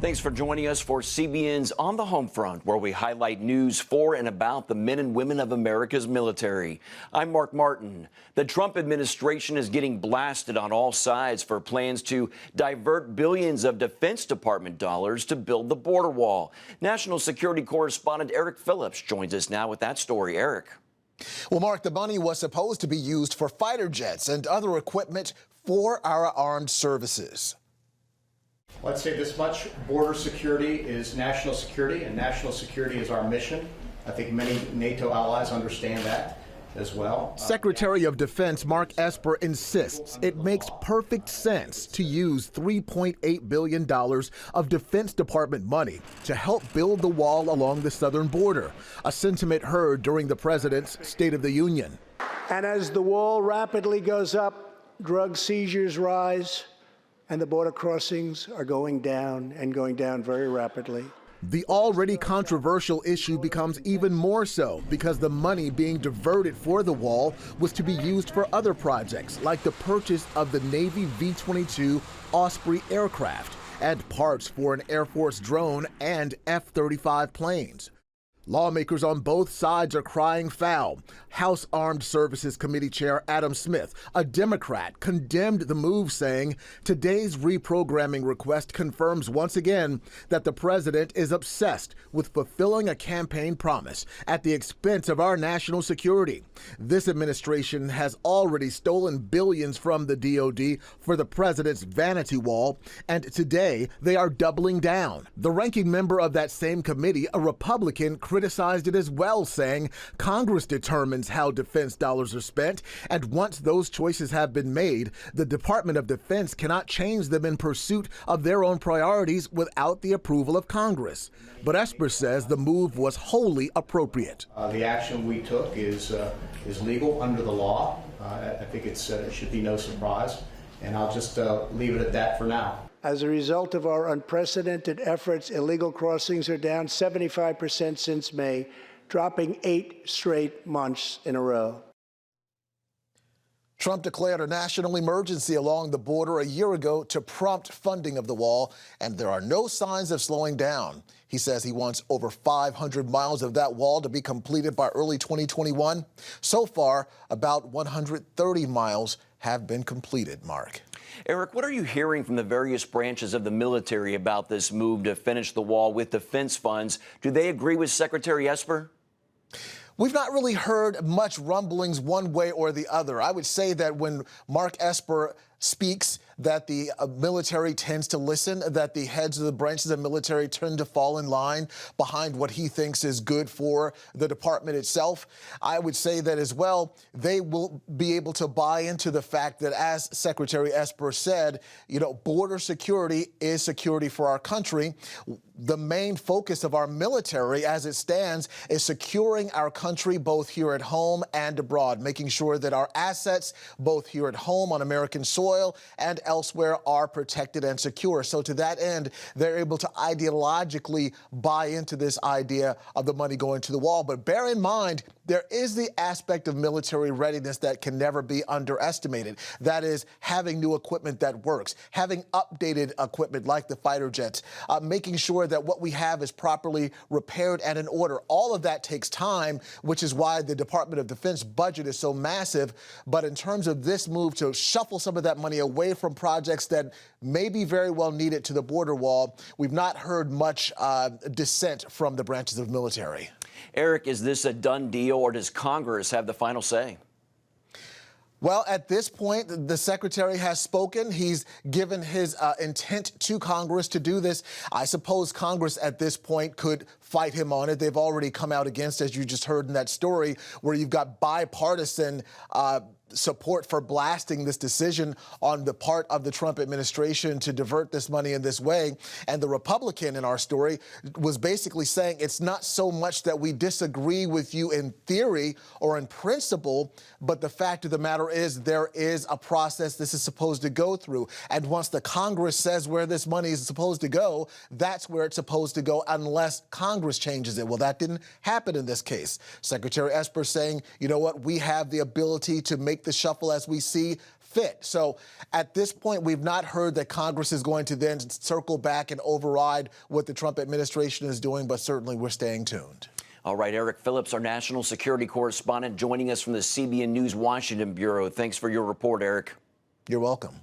Thanks for joining us for CBN's On the Home Front, where we highlight news for and about the men and women of America's military. I'm Mark Martin. The Trump administration is getting blasted on all sides for plans to divert billions of Defense Department dollars to build the border wall. National security correspondent Eric Phillips joins us now with that story. Eric. Well, Mark, the money was supposed to be used for fighter jets and other equipment for our armed services. Let's say this much: border security is national security, and national security is our mission. I think many NATO allies understand that as well. Secretary of Defense Mark Esper insists it makes perfect sense to use $3.8 billion of Defense Department money to help build the wall along the southern border, a sentiment heard during the president's State of the Union. And as the wall rapidly goes up, drug seizures rise, and the border crossings are going down and going down very rapidly. The already controversial issue becomes even more so because the money being diverted for the wall was to be used for other projects, like the purchase of the Navy V-22 Osprey aircraft and parts for an Air Force drone and F-35 planes. Lawmakers on both sides are crying foul. House Armed Services Committee Chair Adam Smith, a Democrat, condemned the move, saying today's reprogramming request confirms once again that the president is obsessed with fulfilling a campaign promise at the expense of our national security. This administration has already stolen billions from the DOD for the president's vanity wall, and today they are doubling down. The ranking member of that same committee, a Republican, criticized it as well, saying Congress determines how defense dollars are spent, and once those choices have been made, the Department of Defense cannot change them in pursuit of their own priorities without the approval of Congress. But Esper says the move was wholly appropriate. The action we took is legal under the law. I think it should be no surprise, and I'll just leave it at that for now. As a result of our unprecedented efforts, illegal crossings are down 75% since May, dropping 8 straight months in a row. Trump declared a national emergency along the border a year ago to prompt funding of the wall, and there are no signs of slowing down. He says he wants over 500 miles of that wall to be completed by early 2021. So far, about 130 miles have been completed, Mark. Eric, what are you hearing from the various branches of the military about this move to finish the wall with defense funds? Do they agree with Secretary Esper? We've not really heard much rumblings one way or the other. I would say that when Mark Esper speaks, that the military tends to listen, that the heads of the branches of military tend to fall in line behind what he thinks is good for the department itself. I would say that as well, they will be able to buy into the fact that, as Secretary Esper said, border security is security for our country. The main focus of our military as it stands is securing our country both here at home and abroad, making sure that our assets both here at home on American soil and elsewhere are protected and secure. So to that end, they're able to ideologically buy into this idea of the money going to the wall. But bear in mind, there is the aspect of military readiness that can never be underestimated. That is having new equipment that works, having updated equipment like the fighter jets, making sure that what we have is properly repaired and in order. All of that takes time, which is why the Department of Defense budget is so massive. But in terms of this move to shuffle some of that money away from projects that may be very well needed to the border wall, we've not heard much dissent from the branches of military. Eric, is this a done deal, or does Congress have the final say? Well, at this point, the secretary has spoken. He's given his intent to Congress to do this. I suppose Congress at this point could fight him on it. They've already come out against, as you just heard in that story, where you've got bipartisan support for blasting this decision on the part of the Trump administration to divert this money in this way. And the Republican in our story was basically saying it's not so much that we disagree with you in theory or in principle, but the fact of the matter is there is a process this is supposed to go through. And once the Congress says where this money is supposed to go, that's where it's supposed to go unless Congress changes it. Well, that didn't happen in this case. Secretary Esper saying, you know what, we have the ability to make the shuffle as we see fit. So at this point, we've not heard that Congress is going to then circle back and override what the Trump administration is doing, but certainly we're staying tuned. All right, Eric Phillips, our national security correspondent, joining us from the CBN News Washington Bureau. Thanks for your report, Eric. You're welcome.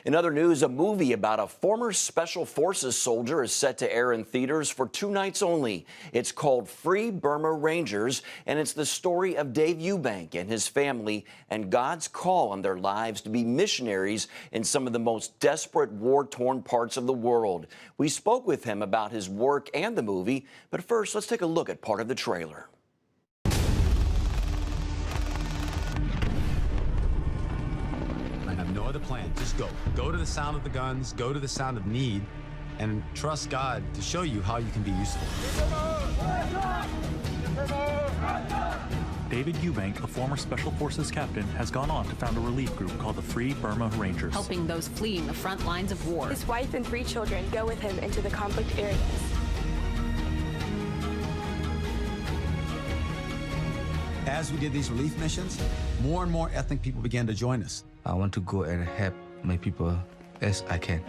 In other news, a movie about a former Special Forces soldier is set to air in theaters for 2 nights only. It's called Free Burma Rangers, and it's the story of Dave Eubank and his family and God's call on their lives to be missionaries in some of the most desperate, war-torn parts of the world. We spoke with him about his work and the movie, but first, let's take a look at part of the trailer. No other plan. Just go. Go to the sound of the guns, go to the sound of need, and trust God to show you how you can be useful. David Eubank, a former Special Forces captain, has gone on to found a relief group called the Free Burma Rangers. Helping those fleeing the front lines of war. His wife and 3 children go with him into the conflict areas. As we did these relief missions, more and more ethnic people began to join us. I want to go and help my people as I can.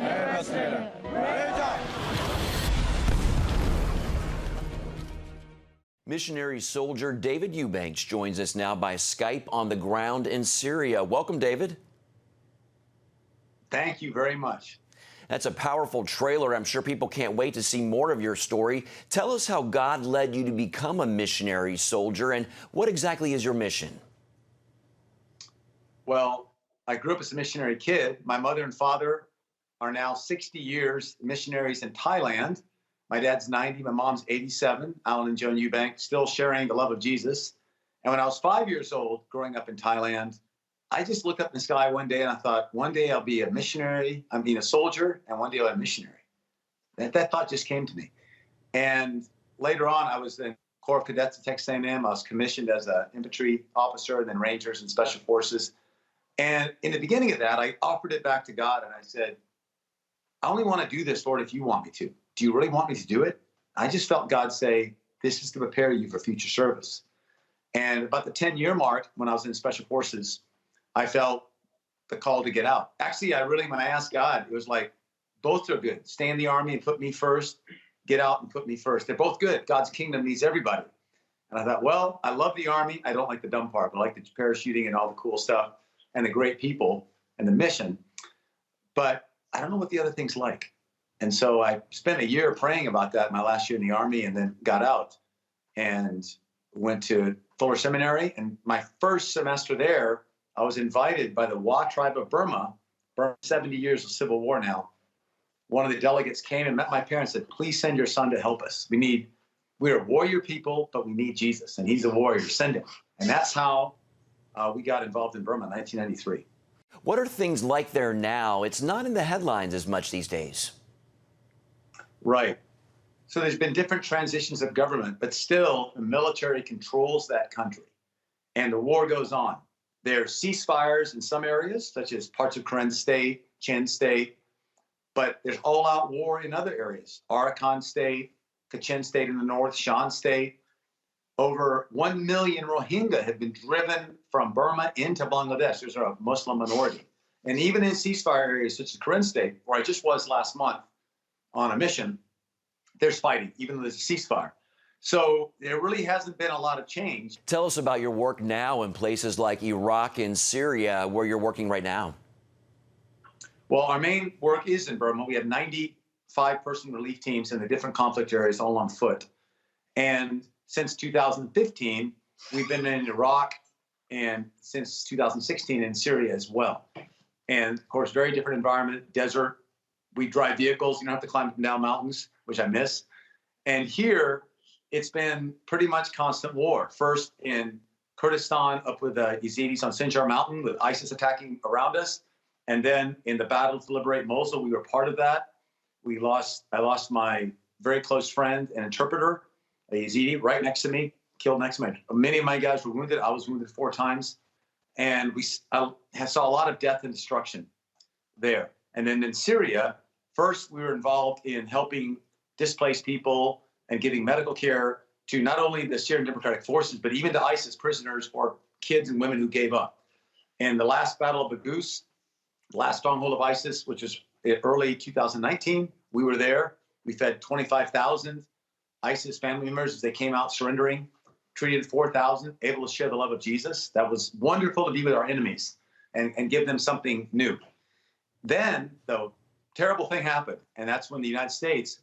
Missionary soldier David Eubanks joins us now by Skype on the ground in Syria. Welcome, David. Thank you very much. That's a powerful trailer. I'm sure people can't wait to see more of your story. Tell us how God led you to become a missionary soldier, and what exactly is your mission? Well, I grew up as a missionary kid. My mother and father are now 60 years missionaries in Thailand. My dad's 90, my mom's 87, Alan and Joan Eubank, still sharing the love of Jesus. And when I was 5 years old, growing up in Thailand, I just looked up in the sky one day and I thought, one day I'll be a missionary, a soldier, and one day I'll be a missionary. That thought just came to me. And later on, I was in Corps of Cadets at Texas A&M. I was commissioned as an infantry officer, and then Rangers and Special Forces. And in the beginning of that, I offered it back to God, and I said, I only want to do this, Lord, if you want me to. Do you really want me to do it? I just felt God say, this is to prepare you for future service. And about the 10-year mark, when I was in Special Forces, I felt the call to get out. Actually, when I asked God, it was like, both are good. Stay in the Army and put me first, get out and put me first. They're both good. God's kingdom needs everybody. And I thought, well, I love the Army. I don't like the dumb part, but I like the parachuting and all the cool stuff and the great people and the mission. But I don't know what the other thing's like. And so I spent a year praying about that my last year in the Army, and then got out and went to Fuller Seminary. And my first semester there, I was invited by the Wa tribe of Burma, 70 years of civil war now. One of the delegates came and met my parents and said, please send your son to help us. We're warrior people, but we need Jesus, and he's a warrior. Send him. And that's how we got involved in Burma in 1993. What are things like there now? It's not in the headlines as much these days. Right. So there's been different transitions of government, but still the military controls that country, and the war goes on. There are ceasefires in some areas, such as parts of Karen State, Chen State, but there's all-out war in other areas. Arakan State, Kachin State in the north, Shan State. Over 1 million Rohingya have been driven from Burma into Bangladesh. There's a Muslim minority. And even in ceasefire areas such as Karen State, where I just was last month on a mission, there's fighting, even though there's a ceasefire. So there really hasn't been a lot of change. Tell us about your work now in places like Iraq and Syria, where you're working right now. Well, our main work is in Burma. We have 95-person relief teams in the different conflict areas, all on foot. And since 2015, we've been in Iraq, and since 2016 in Syria as well. And of course, very different environment, desert. We drive vehicles. You don't have to climb up and down mountains, which I miss. And here, it's been pretty much constant war. First in Kurdistan, up with the Yazidis on Sinjar Mountain, with ISIS attacking around us. And then in the battle to liberate Mosul, we were part of that. I lost my very close friend and interpreter, a Yazidi, right next to me, killed next to me. Many of my guys were wounded. I was wounded 4 times. And I saw a lot of death and destruction there. And then in Syria, first we were involved in helping displaced people and giving medical care to not only the Syrian Democratic Forces, but even to ISIS prisoners or kids and women who gave up. In the last battle of the Goose, the last stronghold of ISIS, which was early 2019, we were there. We fed 25,000 ISIS family members as they came out surrendering, treated 4,000, able to share the love of Jesus. That was wonderful to be with our enemies and give them something new. Then, though, terrible thing happened, and that's when the United States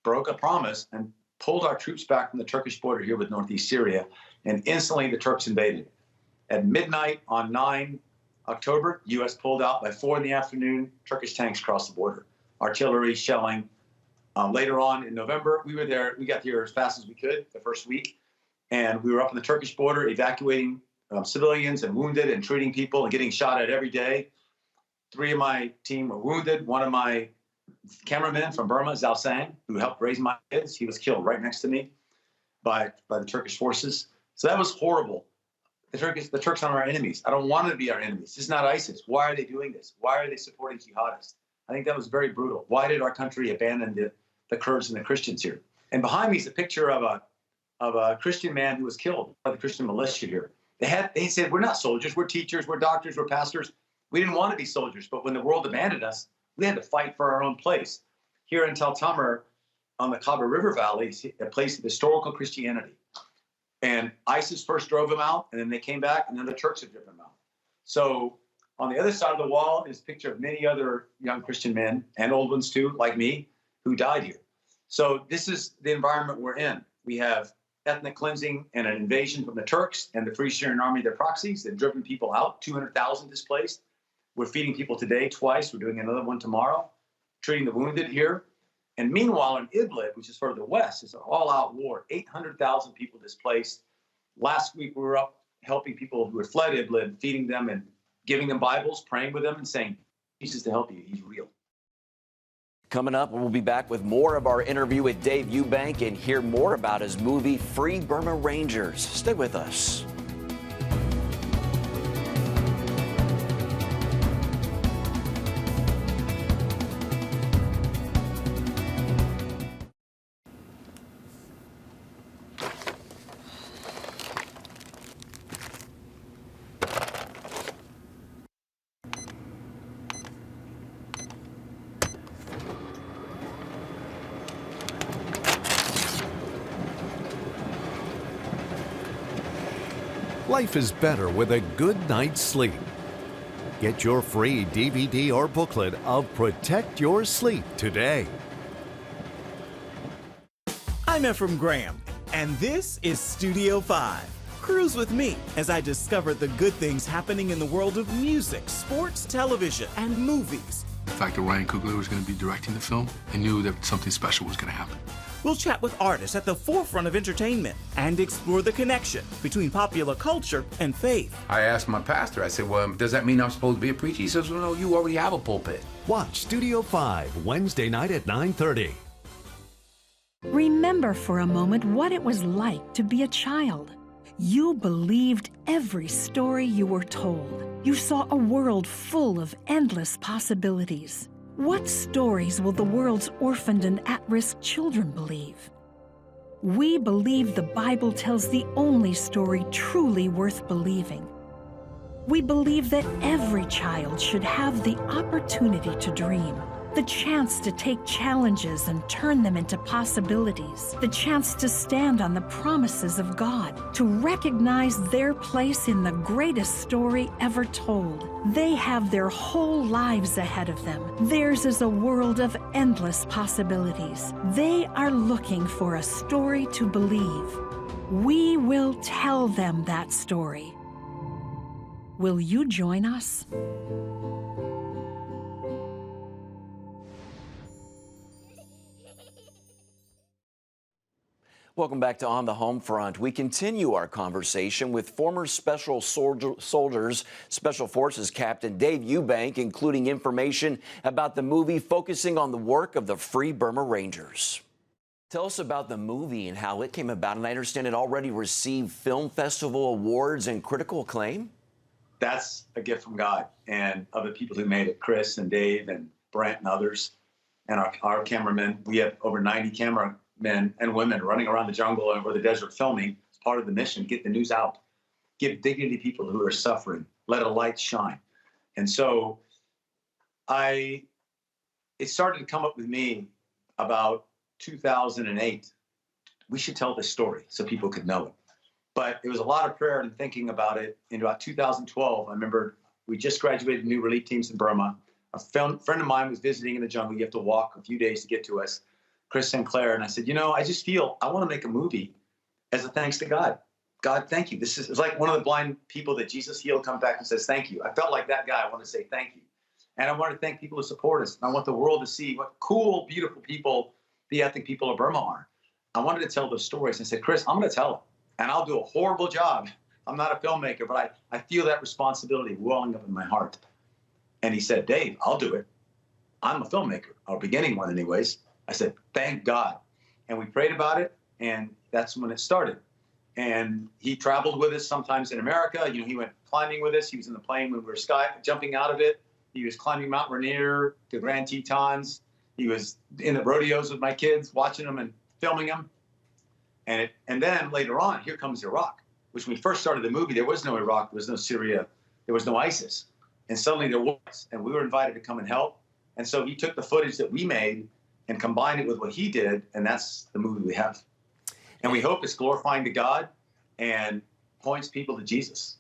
broke a promise and pulled our troops back from the Turkish border here with northeast Syria, and instantly the Turks invaded. At midnight on 9 October, U.S. pulled out. By 4 in the afternoon, Turkish tanks crossed the border. Artillery, shelling. Later on in November, we were there. We got here as fast as we could the first week, and we were up on the Turkish border evacuating civilians and wounded and treating people and getting shot at every day. 3 of my team were wounded. One of my cameramen from Burma, Zhao Sang, who helped raise my kids, he was killed right next to me by the Turkish forces. So that was horrible. The Turks are our enemies. I don't want to be our enemies. This is not ISIS. Why are they doing this? Why are they supporting jihadists? I think that was very brutal. Why did our country abandon the Kurds and the Christians here? And behind me is a picture of a Christian man who was killed by the Christian militia here. They said, we're not soldiers. We're teachers. We're doctors. We're pastors. We didn't want to be soldiers, but when the world abandoned us, we had to fight for our own place. Here in Tel Tamer, on the Kaba River Valley, a place of historical Christianity. And ISIS first drove them out, and then they came back, and then the Turks have driven them out. So on the other side of the wall is a picture of many other young Christian men, and old ones too, like me, who died here. So this is the environment we're in. We have ethnic cleansing and an invasion from the Turks and the Free Syrian Army, their proxies. They've driven people out, 200,000 displaced. We're feeding people today twice. We're doing another one tomorrow, treating the wounded here. And meanwhile, in Idlib, which is further west, it's an all-out war, 800,000 people displaced. Last week, we were up helping people who had fled Idlib, feeding them and giving them Bibles, praying with them and saying, Jesus to help you, he's real. Coming up, we'll be back with more of our interview with Dave Eubank and hear more about his movie, Free Burma Rangers. Stay with us. Life is better with a good night's sleep. Get your free DVD or booklet of Protect Your Sleep today. I'm Ephraim Graham, and this is Studio 5. Cruise with me as I discover the good things happening in the world of music, sports, television, and movies. The fact that Ryan Coogler was going to be directing the film, I knew that something special was going to happen. We'll chat with artists at the forefront of entertainment and explore the connection between popular culture and faith. I asked my pastor, I said, well, does that mean I'm supposed to be a preacher? He says, well, no, you already have a pulpit. Watch Studio 5, Wednesday night at 9:30. Remember for a moment what it was like to be a child. You believed every story you were told. You saw a world full of endless possibilities. What stories will the world's orphaned and at-risk children believe? We believe the Bible tells the only story truly worth believing. We believe that every child should have the opportunity to dream, the chance to take challenges and turn them into possibilities, the chance to stand on the promises of God, to recognize their place in the greatest story ever told. They have their whole lives ahead of them. Theirs is a world of endless possibilities. They are looking for a story to believe. We will tell them that story. Will you join us? Welcome back to On the Home Front. We continue our conversation with former Special Soldiers, Special Forces Captain Dave Eubank, including information about the movie focusing on the work of the Free Burma Rangers. Tell us about the movie and how it came about. And I understand it already received film festival awards and critical acclaim. That's a gift from God and other people who made it, Chris and Dave and Brent and others, and our cameramen. We have over 90 cameramen and women running around the jungle and over the desert filming. It's part of the mission, get the news out, give dignity to people who are suffering, let a light shine. And so it started to come up with me about 2008. We should tell this story so people could know it. But it was a lot of prayer and thinking about it. In about 2012, I remember we just graduated new relief teams in Burma. A friend of mine was visiting in the jungle. You have to walk a few days to get to us, Chris Sinclair. And I said, I just feel I want to make a movie as a thanks to God. God, thank you. It's like one of the blind people that Jesus healed comes back and says, thank you. I felt like that guy. I want to say thank you. And I want to thank people who support us. And I want the world to see what cool, beautiful people the ethnic people of Burma are. I wanted to tell those stories. I said, Chris, I'm going to tell them. And I'll do a horrible job. I'm not a filmmaker, but I feel that responsibility welling up in my heart. And he said, Dave, I'll do it. I'm a filmmaker, or beginning one anyways. I said, thank God. And we prayed about it, and that's when it started. And he traveled with us sometimes in America. He went climbing with us. He was in the plane when we were jumping out of it. He was climbing Mount Rainier, the Grand Tetons. He was in the rodeos with my kids, watching them and filming them. And then later on, here comes Iraq, which when we first started the movie, there was no Iraq, there was no Syria, there was no ISIS. And suddenly there was, and we were invited to come and help. And so he took the footage that we made and combined it with what he did, and that's the movie we have. And we hope it's glorifying to God and points people to Jesus.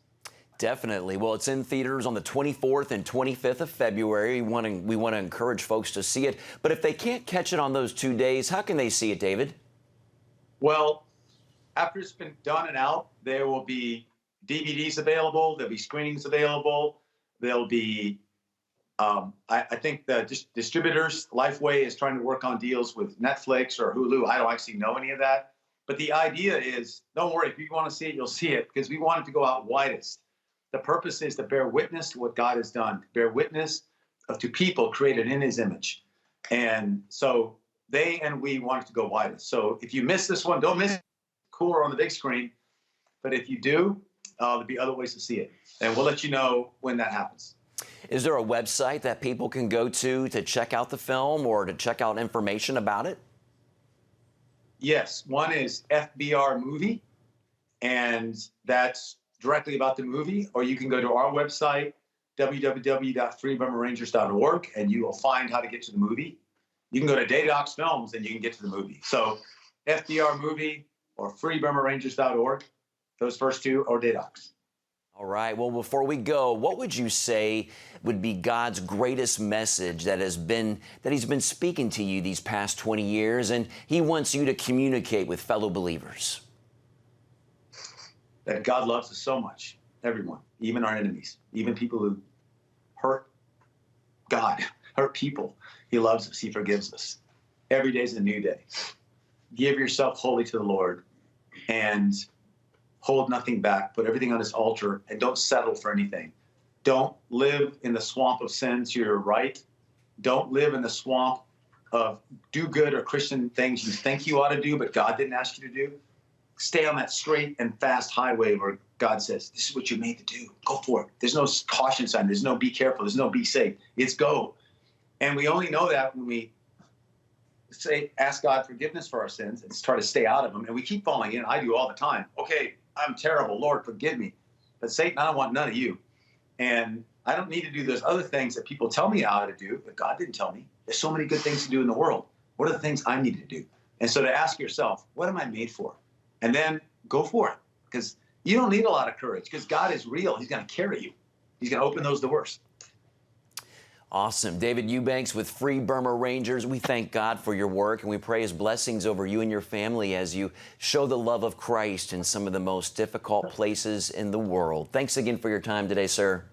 Definitely. Well, it's in theaters on the 24th and 25th of February. We want to encourage folks to see it. But if they can't catch it on those 2 days, how can they see it, David? Well, after it's been done and out, there will be DVDs available. There'll be screenings available. There'll be, I think the distributors, Lifeway is trying to work on deals with Netflix or Hulu. I don't actually know any of that. But the idea is, don't worry, if you want to see it, you'll see it, because we want it to go out widest. The purpose is to bear witness to what God has done, to bear witness to people created in his image. And so they and we want it to go widest. So if you miss this one, don't miss it. Cooler on the big screen. But if you do, there'll be other ways to see it. And we'll let you know when that happens. Is there a website that people can go to check out the film or to check out information about it? Yes. One is FBR Movie, and that's directly about the movie. Or you can go to our website, www.freeburmarangers.org, and you will find how to get to the movie. You can go to Daydocs Films and you can get to the movie. So FBR Movie or freeburmarangers.org, those first two, or Daydocs. All right. Well, before we go, what would you say would be God's greatest message that he's been speaking to you these past 20 years, and he wants you to communicate with fellow believers? That God loves us so much, everyone, even our enemies, even people who hurt God, hurt people. He loves us. He forgives us. Every day is a new day. Give yourself wholly to the Lord and hold nothing back. Put everything on his altar and don't settle for anything. Don't live in the swamp of sin to your right. Don't live in the swamp of do good or Christian things you think you ought to do, but God didn't ask you to do. Stay on that straight and fast highway where God says, this is what you're made to do. Go for it. There's no caution sign. There's no be careful. There's no be safe. It's go. And we only know that when we ask God forgiveness for our sins and try to stay out of them. And we keep falling in. I do all the time. Okay, I'm terrible. Lord, forgive me. But Satan, I don't want none of you. And I don't need to do those other things that people tell me how to do, but God didn't tell me. There's so many good things to do in the world. What are the things I need to do? And so to ask yourself, what am I made for? And then go for it. Because you don't need a lot of courage, because God is real. He's going to carry you. He's going to open those doors. Awesome. David Eubanks with Free Burma Rangers. We thank God for your work, and we pray his blessings over you and your family as you show the love of Christ in some of the most difficult places in the world. Thanks again for your time today, sir.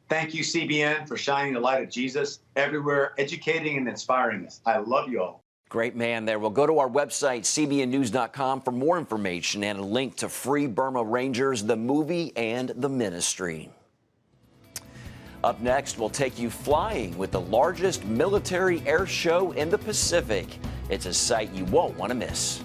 Thank you, CBN, for shining the light of Jesus everywhere, educating and inspiring us. I love you all. Great man there. We'll go to our website, cbnnews.com, for more information and a link to Free Burma Rangers, the movie and the ministry. Up next, we'll take you flying with the largest military air show in the Pacific. It's a sight you won't want to miss.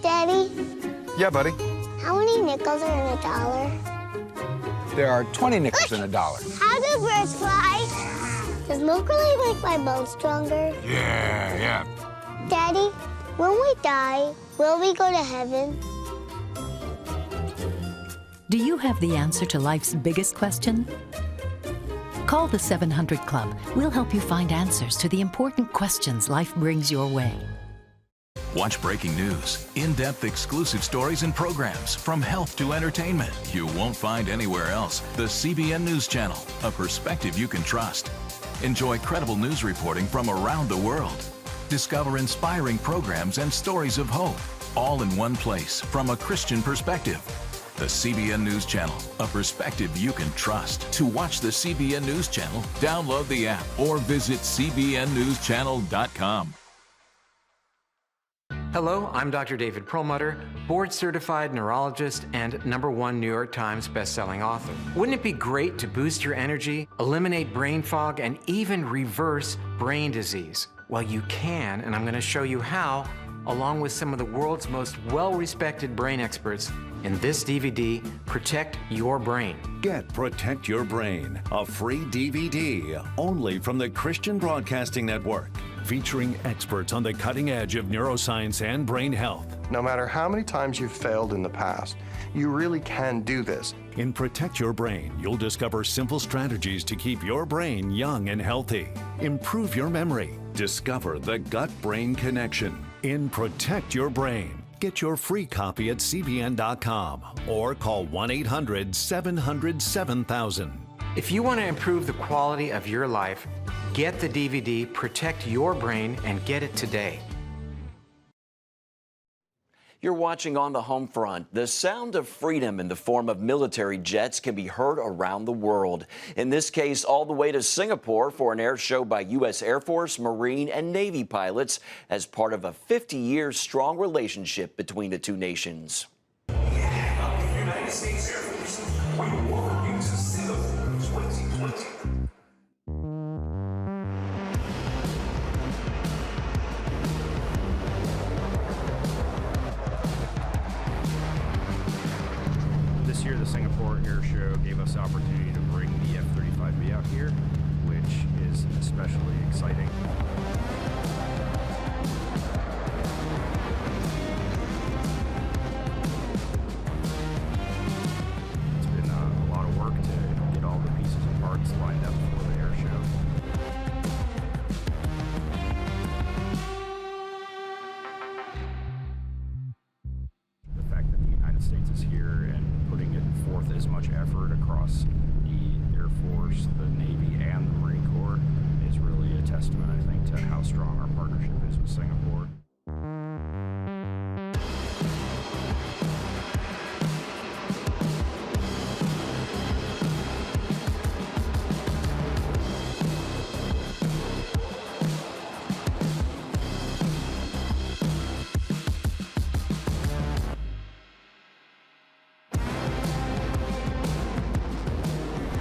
Daddy? Yeah, buddy. How many nickels are in $1? There are 20 nickels in $1. How do do birds fly? Does milk really make my bones stronger? Yeah. Daddy, when we die, will we go to heaven? Do you have the answer to life's biggest question? Call the 700 Club. We'll help you find answers to the important questions life brings your way. Watch breaking news, in-depth exclusive stories and programs from health to entertainment you won't find anywhere else. The CBN News Channel, a perspective you can trust. Enjoy credible news reporting from around the world. Discover inspiring programs and stories of hope, all in one place from a Christian perspective. The CBN News Channel, a perspective you can trust. To watch the CBN News Channel, download the app or visit cbnnewschannel.com. Hello, I'm Dr. David Perlmutter, board-certified neurologist and #1 New York Times bestselling author. Wouldn't it be great to boost your energy, eliminate brain fog, and even reverse brain disease? Well, you can, and I'm going to show you how, along with some of the world's most well-respected brain experts in this DVD, Protect Your Brain. Get Protect Your Brain, a free DVD only from the Christian Broadcasting Network, featuring experts on the cutting edge of neuroscience and brain health. No matter how many times you've failed in the past, you really can do this. In Protect Your Brain, you'll discover simple strategies to keep your brain young and healthy. Improve your memory. Discover the gut-brain connection. In Protect Your Brain. Get your free copy at cbn.com or call 1-800-700-7000. If you want to improve the quality of your life, get the DVD Protect Your Brain and get it today. You're watching On the Home Front. The sound of freedom in the form of military jets can be heard around the world. In this case, all the way to Singapore for an air show by U.S. Air Force, Marine, and Navy pilots as part of a 50-year strong relationship between the two nations. United States Air Force, we welcome you to Singapore 2020. This year, the Singapore Air Show gave us the opportunity to bring the F-35B out here, which is especially exciting. It's been a lot of work to get all the pieces and parts lined up for the air show. The fact that the United States is here and putting it forth as much effort across the Air Force, the Navy, and the Marine Corps is really a testament, I think, to how strong our partnership is with Singapore.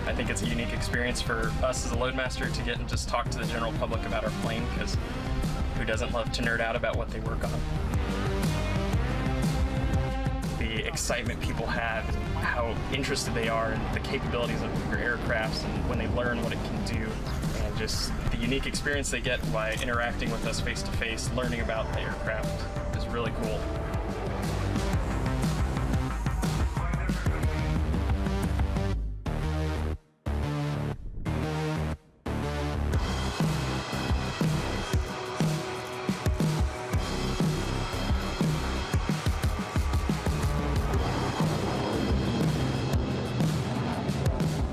I think it's a unique experience for us as a loadmaster to get and just talk to the general public about our plane, because who doesn't love to nerd out about what they work on? The excitement people have and how interested they are in the capabilities of your aircrafts and when they learn what it can do, and just the unique experience they get by interacting with us face to face, learning about the aircraft is really cool.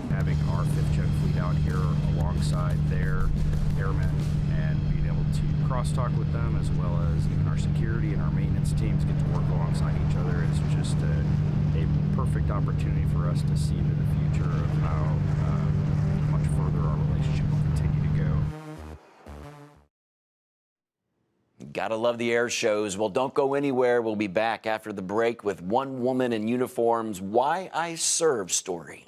Having our 5th Jet fleet out here alongside their airmen and being able to crosstalk with them, as well as even our security and our maintenance teams get to work alongside each other, is just a perfect opportunity for us to see into the future of how much further our relationship will continue to go. Gotta love the air shows. Well, don't go anywhere. We'll be back after the break with One Woman in Uniform's Why I Serve story.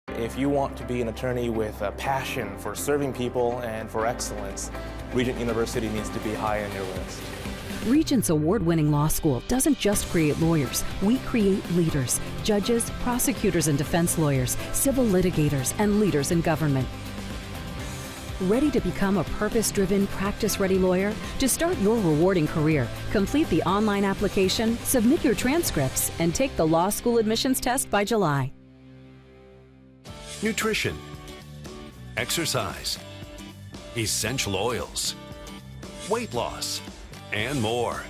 If you want to be an attorney with a passion for serving people and for excellence, Regent University needs to be high on your list. Regents award-winning law school doesn't just create lawyers. We create leaders, judges, prosecutors and defense lawyers, civil litigators, and leaders in government. Ready to become a purpose-driven, practice-ready lawyer? To start your rewarding career, complete the online application, submit your transcripts, and take the law school admissions test by July. Nutrition, exercise, essential oils, weight loss, and more.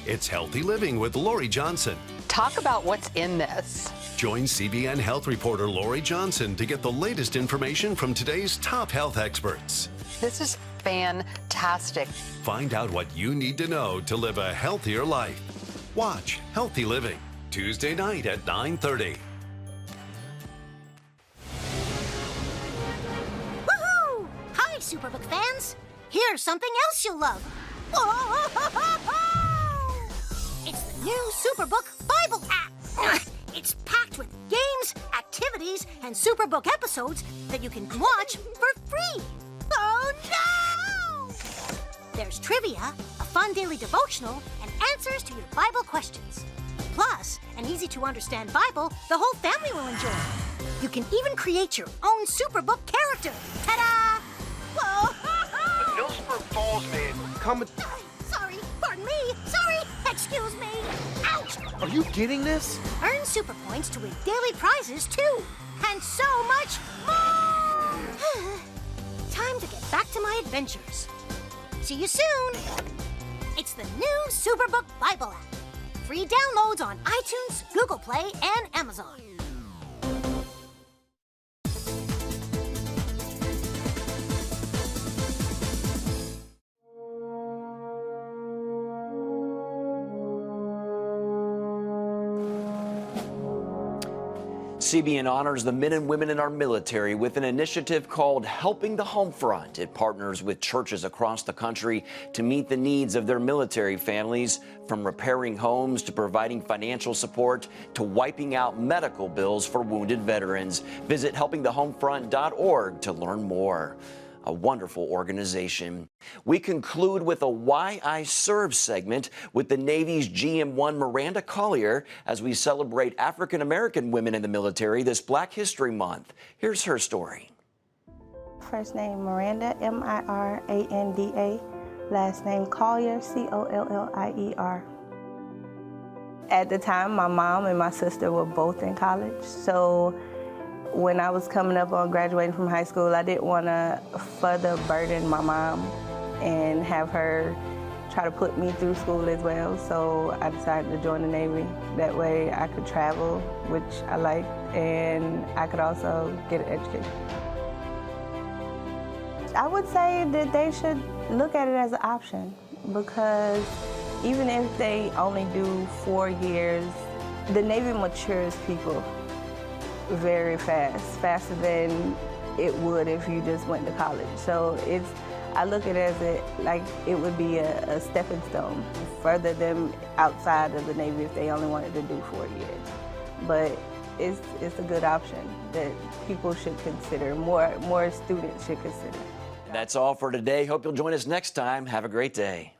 It's Healthy Living with Lori Johnson. Talk about what's in this. Join CBN Health reporter Lori Johnson to get the latest information from today's top health experts. This is fantastic. Find out what you need to know to live a healthier life. Watch Healthy Living, Tuesday night at 9:30. Woohoo! Hi, Superbook fans. Here's something else you'll love. It's the new Superbook Bible app. It's packed with games, activities, and Superbook episodes that you can watch for free. Oh no! There's trivia, a fun daily devotional, and answers to your Bible questions. Plus, an easy-to-understand Bible the whole family will enjoy. You can even create your own Superbook character. Ta-da! Whoa! Millsburg Falls man, come. Sorry, pardon me. Sorry, excuse me. Ouch! Are you getting this? Earn super points to win daily prizes too, and so much more. Time to get back to my adventures. See you soon. It's the new Superbook Bible app. Free downloads on iTunes, Google Play, and Amazon. CBN honors the men and women in our military with an initiative called Helping the Home Front. It partners with churches across the country to meet the needs of their military families, from repairing homes to providing financial support to wiping out medical bills for wounded veterans. Visit helpingthehomefront.org to learn more. A wonderful organization. We conclude with a Why I Serve segment with the Navy's GM1 Miranda Collier as we celebrate African American women in the military this Black History Month. Here's her story. First name Miranda, M-I-R-A-N-D-A. Last name Collier, C-O-L-L-I-E-R. At the time, my mom and my sister were both in college, so when I was coming up on graduating from high school, I didn't want to further burden my mom and have her try to put me through school as well. So I decided to join the Navy. That way I could travel, which I liked, and I could also get an education. I would say that they should look at it as an option, because even if they only do 4 years, the Navy matures people very fast, faster than it would if you just went to college. So I look at it as like it would be a stepping stone, further them outside of the Navy if they only wanted to do 4 years. But it's a good option that people should consider, more students should consider. That's all for today. Hope you'll join us next time. Have a great day.